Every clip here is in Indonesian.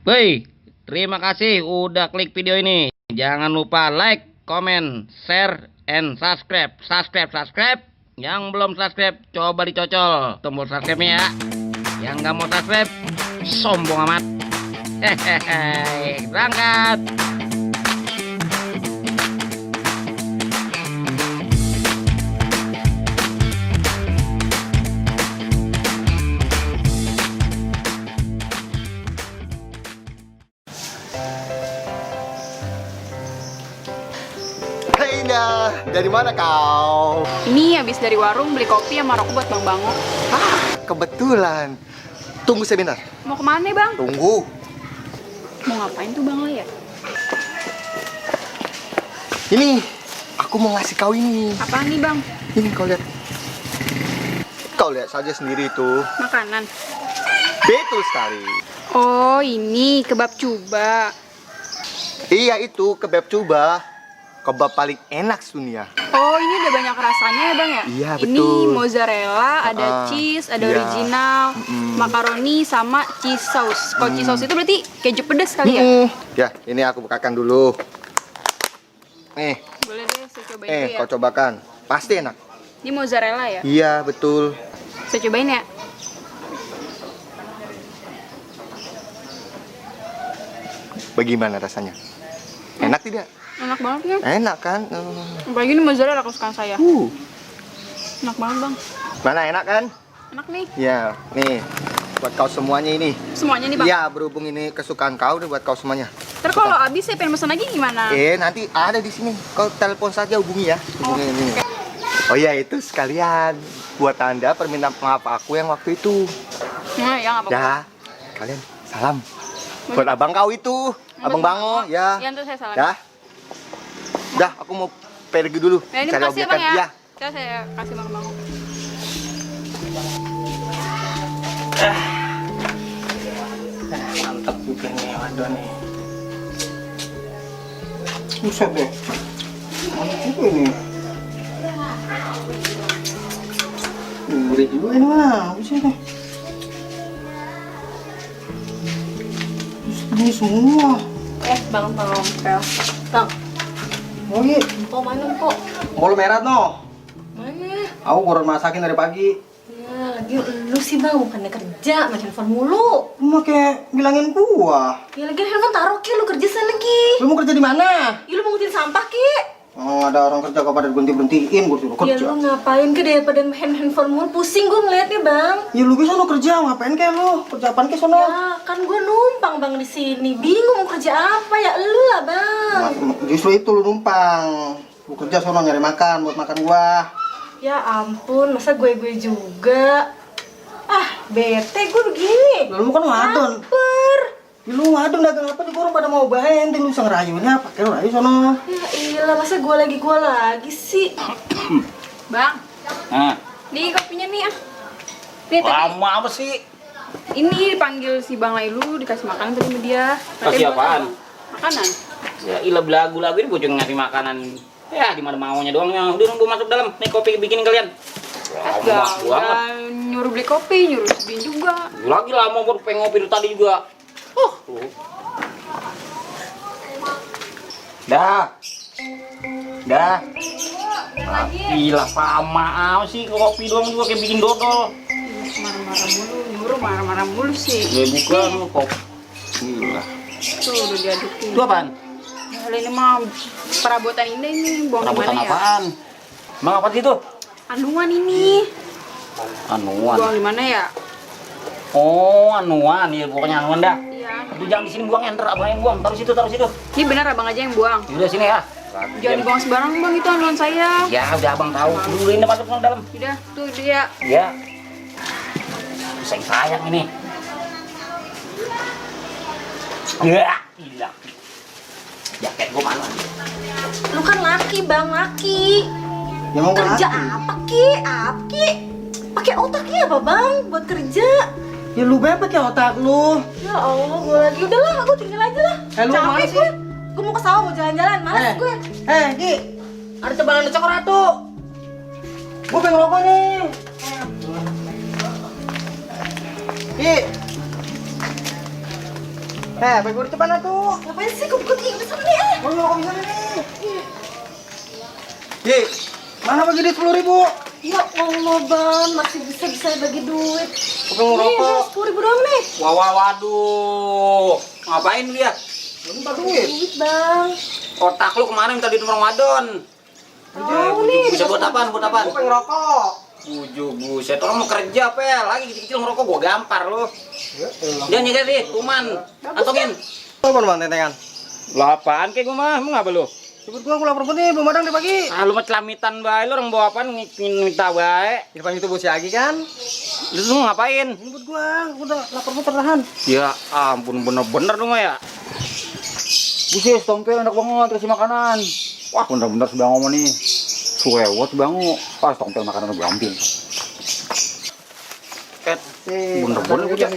Woi, terima kasih udah klik video ini. Jangan lupa like, comment, share, and subscribe. Subscribe. Yang belum subscribe, coba dicocol tombol subscribe-nya ya. Yang nggak mau subscribe, sombong amat. Hehehe, berangkat. Hei Indah, dari mana kau? Ini habis dari warung beli kopi sama rokok buat Bang Bango. Kebetulan. Tunggu sebentar. Mau kemana Bang? Tunggu. Mau ngapain tuh Bang lo ya? Ini, aku mau ngasih kau ini. Apaan nih Bang? Ini kau lihat. Kau lihat saja sendiri tuh. Makanan. Betul sekali. Oh ini kebab cuba. Iya itu kebab cuba. Kebab paling enak dunia. Oh ini udah banyak rasanya ya Bang ya? Iya Ini betul. mozzarella, ada cheese, ada iya. original, makaroni sama cheese sauce. Kalau cheese sauce itu berarti keju pedas kali ya? Ya, ini aku bukakan dulu. Nih, Boleh deh saya cobain dulu ya. kau cobakan. Pasti enak. Ini mozzarella ya? Iya betul. Saya cobain ya. Bagaimana rasanya? Enak tidak? Enak banget ya. Enak kan? Apalagi ini mozzarella kesukaan saya. Enak banget Bang. Mana enak kan? Enak nih. Ya, nih buat kau semuanya ini. Semuanya nih Bang. Iya, berhubung ini kesukaan kau nih buat kau semuanya. Terus kalau habis saya pengen pesan lagi gimana? Nanti ada di sini. Kau telepon saja hubungi ya. Hubungi ini. Oh iya, itu sekalian buat Anda permintaan maaf aku yang waktu itu. Nah, ya nggak apa-apa. Ya, kalian salam. Buat abang kau itu, abang Bango ya. Ya, terus saya salam. Ya. Dah, aku mau pergi dulu. Ya, ini Cari makasih ya obyekan. Bang ya. Ya. Terus saya kasih Bang Bango. Mantap juga nih, waduh nih. Buset deh. Mantap juga ini. Gurih juga ini mah. Buset deh. Ini semua. Bang. Bang, Oh iya. kok mana kok? Bolu merah no. Mana? Aku kurang masakin dari pagi. Ya, lagi lu sih bang, bukannya kerja, main handphone mulu. Lu mah kayak bilangin gua. Ya lagi handphone taruh ki, lu kerja sana lagi. Lu mau kerja di mana? Ya lu mau ngutin sampah ki. Oh, ada orang kerja kok pada berhenti-berhentiin gua suruh Ya kerja. lu ngapain ke daripada main handphone mulu, pusing gua ngeliatnya bang. Ya lu bisa lo kerja, ngapain kayak lu? Kerja apaan ke sono? Ya kan gua numpang bang di sini, bingung mau kerja apa ya lu lah bang. Justru itu lu numpang. Lu kerja sono nyari makan buat makan gua. Ya ampun, masa gue juga. Ah, bete gue begini. Lu kan ngadon. Lapar. Ya lu ngadon dagang apa di orang pada mau bayar, ente lu bisa ngerayunya pakai lu rayu sono. Ya iyalah, masa gue lagi sih. Bang, Nah, nih kopinya nih ah. Nih tadi lama apa sih? ini dipanggil si Bang Lailu dikasih makan tadi sama dia. Kasih Katanya buat apaan? Abang. Makanan. Ya ilah belagu-lagu ini bocor ngasih makanan. Ya di mana maunya doang ya. Udah nunggu masuk dalam. Nih kopi bikinin kalian. Lama banget. Nyuruh beli kopi, nyuruh sebin juga. Lagi lama baru pengen ngopi dari tadi juga. Tuh. Dah. Gila sama apa sih kopi doang juga kayak bikin dodol. Marah-marah mulu, nyuruh marah-marah mulu sih. Ya bukan lu kopi. Gila. Tuh udah diadukin. Itu apaan? Hal ini mah perabotan Indah ini, buang Perabotan di mana ya? apaan? Emang apa sih itu? Kandungan ini. Anuan. Buang di mana ya? Oh, anuan. Ya pokoknya anuan dah. Iya. Tapi jangan di sini buangnya, ntar abang yang buang. Taruh situ. Ini benar Abang aja yang buang. Udah sini ya. Jangan dibuang sembarang Bang, itu anuan saya. Ya udah abang tahu. Dulu ini masuk ke dalam. Udah, tuh dia. Ya. Sayang ini. Ya, gila. Jaket gua mana? Lu kan laki bang, laki. Ya mau Kerja laki. apa ki? Apa ki? Pakai otaknya apa bang buat kerja? Ya lu be pakai otak lu. Ya Allah, gue lagi udahlah, aku tinggal aja lah. Lu mana Capek sih? gue mau ke sawah mau jalan-jalan, malas gue. Ki. Ada cobalan cokor ratu. Gua pengen rokok nih. Ki. Bagi gue depan tuh. Ngapain sih? Kok bukan ini sama nih? Gue ngerokok bisa nih. Ye, mana bagi duit 10.000? Ya Allah bang, masih bisa bagi duit. Gue mau ngerokok. 10.000 doang nih. Waduh. Ngapain lu ya? Minta duit. Duit bang. Otak lu kemana minta duit Ramadan? Tahu nih. Bisa buat apaan? Buat apaan? Gue pengen ngerokok. Buset, orang mau kerja, Pel. Lagi kecil-kecil ngerokok, gua gampar lu. Jangan nyegat sih, kuman. Antongin. Apa bang tentengan? Lah apaan kayak gua mah? Emang apa lu? Cepet gue lapar banget nih, belum ada dari pagi. Ah lu mah celamitan bae, lu orang bawa apaan minta bae. Di depan itu bos Agi kan? Lu mau ngapain? Jemput gua udah lapar banget tertahan. Ya ampun bener-bener lu mah ya. Buset, tompel enak banget kasih makanan. Wah, bener-bener sudah ngomong nih. Suwewot bangu. Pas tompel makanan gue ambil. Ket. Bener-bener bocah.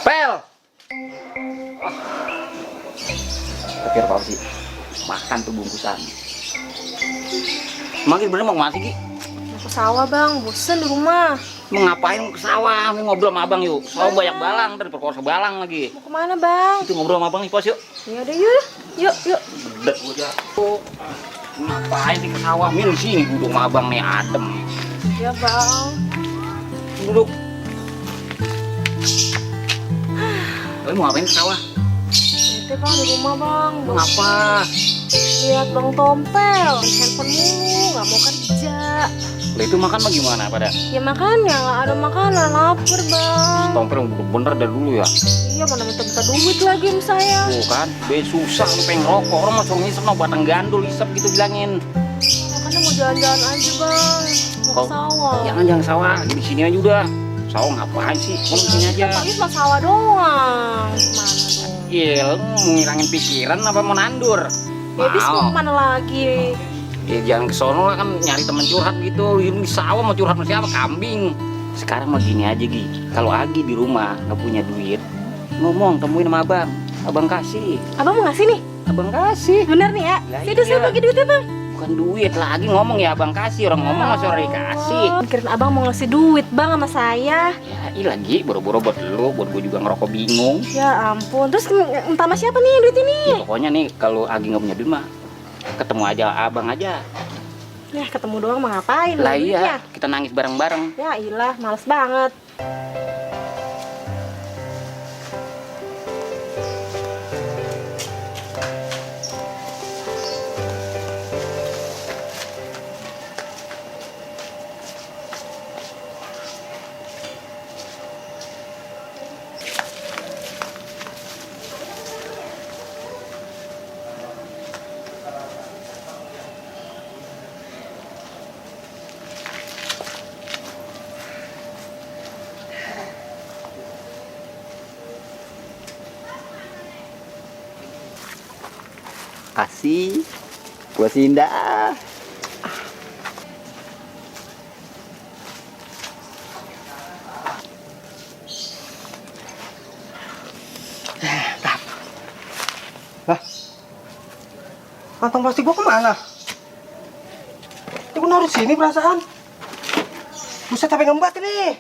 Pel. Tapi apa sih? Makan tuh bungkusan. Emang bener mau kemana sih, Ki? Mau ke sawah bang, bosen di rumah. Mau ngapain mau ke sawah? Mau ngobrol sama abang yuk. Sawah banyak balang, dari perkosa balang lagi. Mau kemana bang? Itu ngobrol sama abang nih, pos yuk. Ya udah yuk. Udah gua jatuh. Ngapain sih ke sawah? Min di sini duduk sama abang nih adem. Ya bang. Duduk. Lu mau ngapain ke sawah? Itu bang di rumah bang. Mau ngapa? Lihat bang Tompel, handphone mulu, nggak mau kerja. Lah itu makan mah gimana pada? Ya makan ya nggak ada makanan, lapar bang. Tompel bener dari dulu ya. Iya mana minta duit lagi sama saya. Tuh kan, susah lu pengen rokok. Orang mau suruh ngisep no batang gandul isep gitu bilangin. Makanya mau jalan-jalan aja bang, mau ke Kok- sawah. Jangan sawah, di sini aja udah. Sawah ngapain sih? Kalau di sini aja. Pagi cuma sawah doang. Gimana dong? Iya, lu mau ngilangin pikiran apa mau nandur? Ya habis mau kemana lagi? Ya jangan ke sono lah, kan nyari teman curhat gitu. Ini di sawah mau curhat sama siapa? Kambing. Sekarang mah gini aja Gi. Kalau Agi di rumah nggak punya duit, ngomong temuin sama abang. Abang kasih. Abang mau ngasih nih? Abang kasih. Bener nih ya? Lah Yaudah saya iya. bagi duitnya bang. Bukan duit lagi ngomong ya abang kasih. Orang ngomong masih orang dikasih. Kirain abang mau ngasih duit bang sama saya. Ya iya lagi, boro-boro buat lu, buat gue juga ngerokok bingung. Ya ampun, terus entah sama siapa nih duit ini? Ya, pokoknya nih kalau Agi nggak punya duit mah ketemu aja abang aja. Ya ketemu doang mah ngapain? Lah duitnya? iya, kita nangis bareng-bareng. Ya ilah, males banget. Kasih buat si Indah. Lah, kantong plastik gua kemana? Ya gua naruh sini perasaan. Buset, sampai ngembat ini.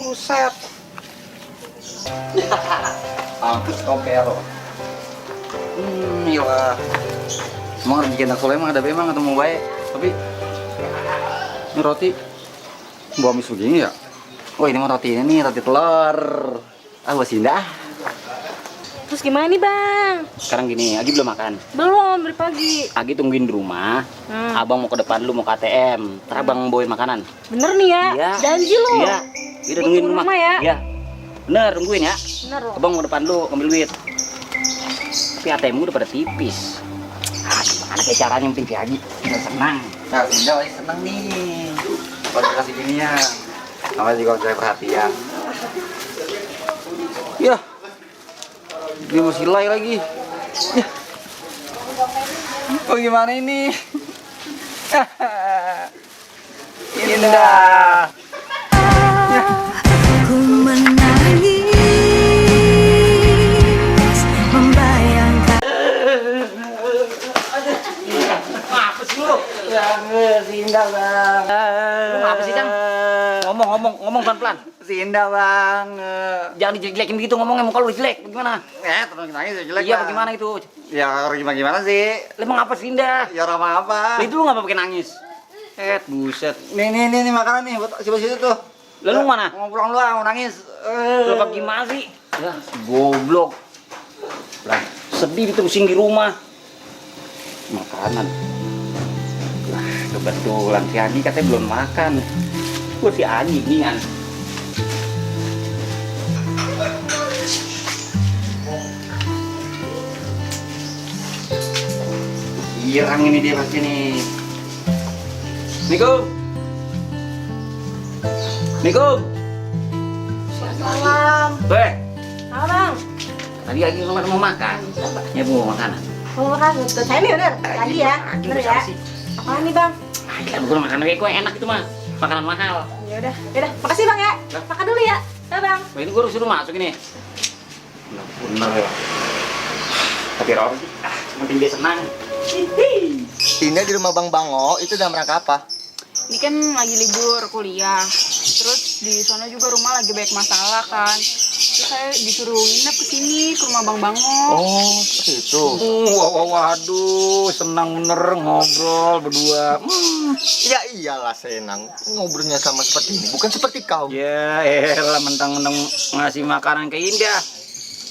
Buset. Mampus tompel. Iya. Emang rezeki anak soleh emang ada memang atau mau baik. Tapi ini roti bawa mis begini ya. Oh ini mah roti ini nih, roti telur. Ah buat Sinda. Terus gimana nih bang? Sekarang gini, Agi belum makan. Belum dari pagi. Agi tungguin di rumah. Abang mau ke depan lu mau ke ATM. Ntar abang bawain makanan. Bener nih ya? Iya. Janji lo. Iya. Kita tungguin di rumah. ya? Iya. Bener, tungguin ya. Bener loh. Abang mau ke depan lu ambil duit. Tapi ATM gue udah pada tipis. Ah, gimana kayak caranya yang penting si Agi biar senang. Nah Sinda pasti seneng nih. Kalau dikasih gini ya. Namanya juga saya perhatian. Ya. Dia masih lay lagi. Ya. Oh gimana ini? Indah. Ku menangis membayangkan. Apa sih lu? Ya, Indah bang. Lu apa sih, Cang? Ngomong ngomong pelan-pelan. Si Indah bang. Jangan dijelek-jelekin begitu ngomongnya, muka lu jelek. Bagaimana? Terus nangis jelek. Iya, Bang. bagaimana itu? Ya gimana sih? Emang apa sih Indah? Ya ramah apa? Itu lu ngapa pakai nangis? Buset. Nih makanan nih buat si situ tuh. Lalu mana? Mau pulang dulu, mau nangis. Lu apa gimana sih? Ya, goblok. Lah, sedih diterusin di rumah. Makanan. Lah, kebetulan si Agi katanya belum makan. Gua si Agi nih. Girang ini dia pasti nih. Assalamualaikum. Assalamualaikum. Malam. Beh, Halo bang. tadi lagi mau makan. Ya bu, makanan. Mau makan? Tuh saya nih bener. Tadi ya. Bener ya. Apaan nih bang? Ah, gila, bukan makanan kayak kue enak itu mah. Makanan mahal. Ya udah. Makasih bang ya. Makan dulu ya. Ya bang. Wah, ini gua suruh masuk ini. Bener ya. Tapi Roti, penting dia senang. Indah di rumah Bang Bango itu dalam rangka apa? Ini kan lagi libur kuliah. Terus di sana juga rumah lagi banyak masalah kan. Terus saya disuruh nginep ke sini ke rumah Bang Bango. Oh, seperti itu. Waduh, senang bener ngobrol berdua. Ya iyalah senang ngobrolnya sama seperti ini, bukan seperti kau. Ya, elah mentang-mentang ngasih makanan ke Indah.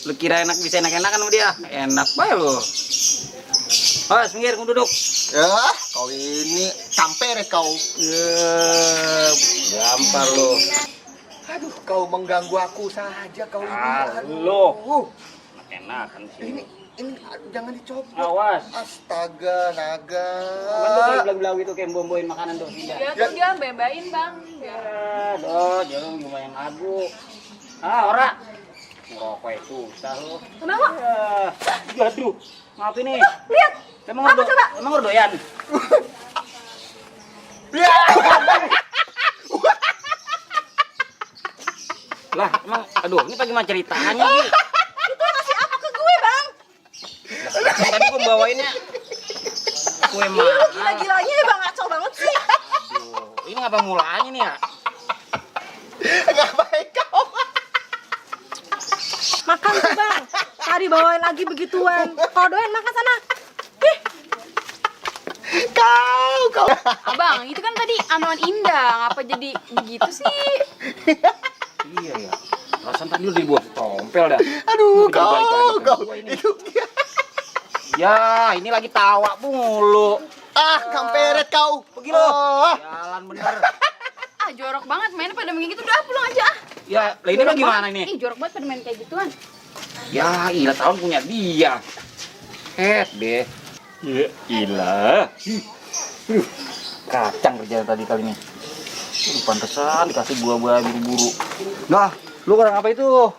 Lu kira enak bisa enak-enakan sama dia? Enak banget lu. Mas, minggir, gua duduk. Ya, kau ini camperet kau. Ya, gampar lu. Aduh, kau mengganggu aku saja kau ini. Lu. Aduh. Enakan sih. Ini jangan dicoba. Awas. Astaga, naga. Kan tuh kayak belau-belau gitu kayak bomboin makanan tuh Indah. Ya tuh dia bebain bang. Ya, doh, jangan lumayan lagu. Ora. Ngerokok itu, susah lu. Kenapa? Ya, aduh. Maaf ini. Lihat. Emang udah doyan? Lah, emang, aduh, ini bagaimana ceritanya sih? Itu ngasih apa ke gue bang? Lah, tadi gua bawainnya kue Lu mahal. gila-gilanya ya bang, ngaco banget sih. Aduh, ini ngapa mulanya nih ya? Ngapain kau? Makan sih bang. Tadi bawain lagi begituan. Kalau doyan makan sana. Ih, Kau. Abang, itu kan tadi anuan Indah. Ngapa jadi begitu sih? Iya ya. Perasaan tadi lu dibuat tompel dah. Aduh, Udah balik lagi ke kau. gua ini. Itu Ya, ini lagi tawa mulu. camperet kau. Pergi lu. Oh. Jalan bener. Ah, jorok banget mainnya pada begitu. Udah pulang aja ah. Ya, lah ini Jorok mah gimana banget. ini? Ih, jorok banget pada main kayak gituan. Ya, ilah tahun punya dia. Deh. Ya, ilah. Kacang kerjaan tadi kali ini. Pantesan dikasih buah-buah buru-buru. Nah, lu kurang apa itu?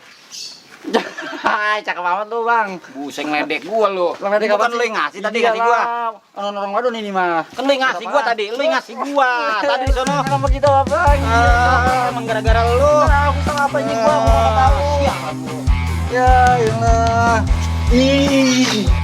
Hai, cakep amat lu, Bang. Buseng ledek gua lu. Ledek apa? Kan lu yang ngasih tadi kasih gua. Orang wadon ini mah. Kan lu yang ngasih gua tadi, lu yang ngasih gua. Tadi di sono nomor kita apa? Emang gara-gara lu. Aku salah apa ini gua mau tahu. Ya, iyalah. Ih.